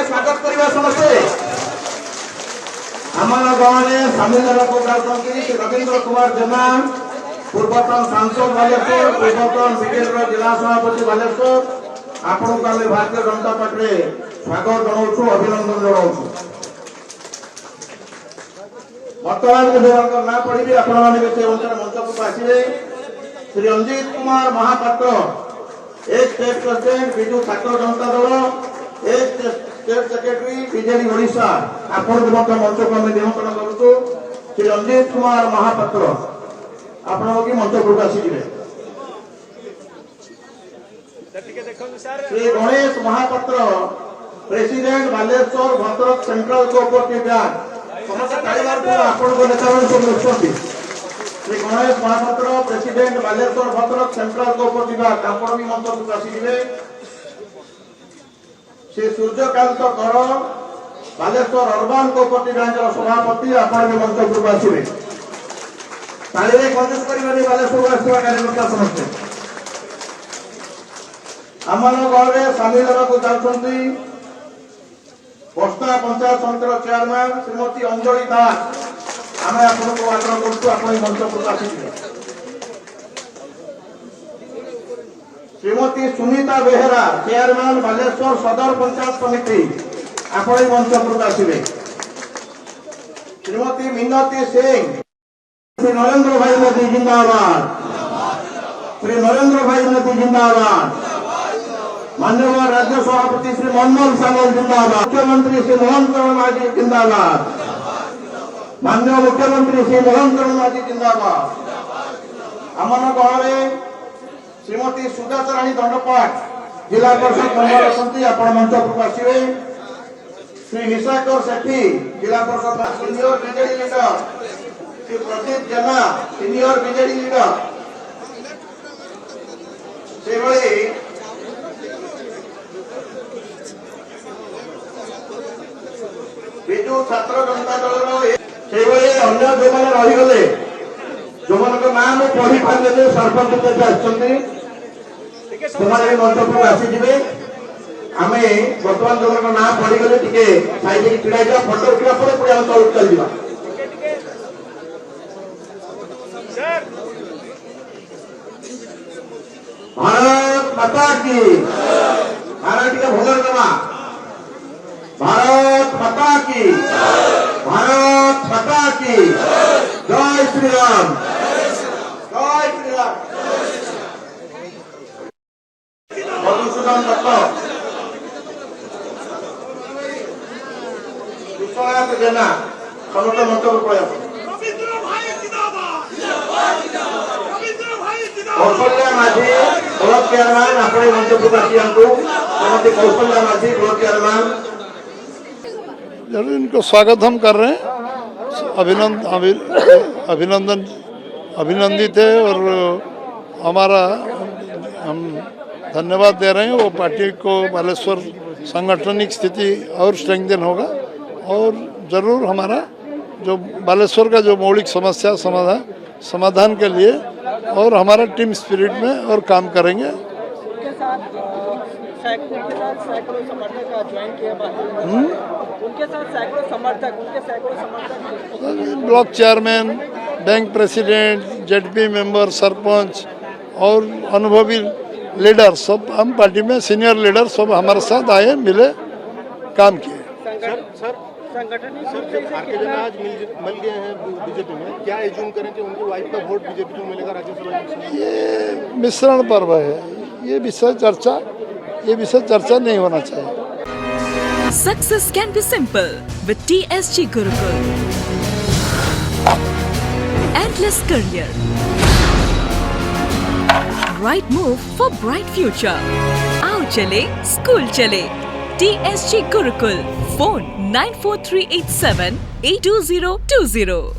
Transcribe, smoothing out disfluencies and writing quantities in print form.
स्वागत करवा समस्ते आम गाँव में सामिल रवींद्र कुमार जेना पूर्वतन सांसद बालेश्वर पूर्वतन बीजेपी जिला सभापति बालेश्वर आपण को आम भारतीय जनता पार्टी स्वागत जनाऊँ अभिनंदन जनाऊँ। बर्तमान मुझे ना पढ़ी आपण अनुसार मंच को आसवे श्री रंजीत कुमार महापात्र एक स्टेट प्रेसिडेंट विजु छात्र जनता दल एक स्टेट सेक्रेटरी बीजेडी ओडिशा आपण को मंच को आम निमंत्रण करूँ। श्री रंजीत कुमार महापात्र आपण की मंच को आसवे। Shri Ganesh Mahapatra president Baleswar Bhadrak central cooperative bank समस्त तालिबार आपण को नेता सब Shri Ganesh Mahapatra president Baleswar Bhadrak central cooperative bank आपण भी मंच को आसवे। श्री सूर्यकांत कर बालेश्वर अर्बान कोऑपरेटिव बैंक सभापति आपण भी मंच को आसवे। तालिबार कंजूस करिबानी बालेश्वर आसवा कार्यकर्ता समस्त आमन गाँव में सामिल होगा चाहती बस्ता पंचायत समितिर चेयरमैन श्रीमती अंजलि दास आम आपको आग्रह करूँ मंच को आसिए। श्रीमती सुनीता बेहेरा चेयरमैन बालेश्वर सदर पंचायत समिति आप मंच को आसवे। श्रीमती मिनती सिंह श्री नरेंद्र भाई मोदी जिंदाबाद श्री नरेंद्र भाई मोदी जिंदाबाद। माननीय राज्य सभापति श्री मनमोहन सामल जिंदाबाद। मुख्यमंत्री श्री मोहन चरण मांझी जिंदाबाद। माननीय मुख्यमंत्री श्री मोहन चरण मांझी जिंदाबाद। आमन गाँव में श्रीमती सुजाताराणी दंडपाठ जिला परिषद मेंबर अछंती आपण मंच को आसवे। Shri Nishakar Sethi zila parishad senior BJD leader Shri Pradeep Jena senior BJD leader से विजु छात्र जनता दल से अन्य जो मैंने रहीगले जो नाम पढ़ी पारे सरपंच आसमें मंच को आसीजे। आम बर्तमान जो ना पढ़ीगले टे साइड छिड़ा फटो उठा पूरे आम तौर चल जा। भारत माता की भारत टे भोगर देवा भारत माता की भारत माता की जय श्री राम जय श्री राम। मधुसूदन दत्त विश्वनाथ जेना समस्त मंच को प्रयास कौशल्या माझी ब्लॉक चेयरमैन अपने मंच को श्रीमती कौशल्या माझी ब्लॉक चेयरमैन जरूर इनको स्वागत हम कर रहे हैं। अभिनंदित है और हमारा हम धन्यवाद दे रहे हैं। वो पार्टी को बालेश्वर सांगठनिक स्थिति और स्ट्रेंथन होगा और ज़रूर हमारा जो बालेश्वर का जो मौलिक समस्या समाधान के लिए और हमारा टीम स्पिरिट में और काम करेंगे। सैकड़ों समर्थक ज्वाइन किया उनके साथ सैकड़ों समर्थक block chairman bank president ZP member sarpanch और अनुभवी लीडर सब हम पार्टी में सीनियर लीडर सब हमारे साथ आए मिले काम किए। आज मिल गए हैं बीजेपी में, क्या एज्यूम करें कि उनकी वाइफ का वोट बीजेपी में मिलेगा राज्यसभा इलेक्शन? ये मिश्रण पर्व है, ये विषय चर्चा नहीं होना चाहिए। Success can be simple with TSG Gurukul. Endless career. Right move for bright future. Aao chale, school chale. TSG Gurukul. Phone 94387 82020.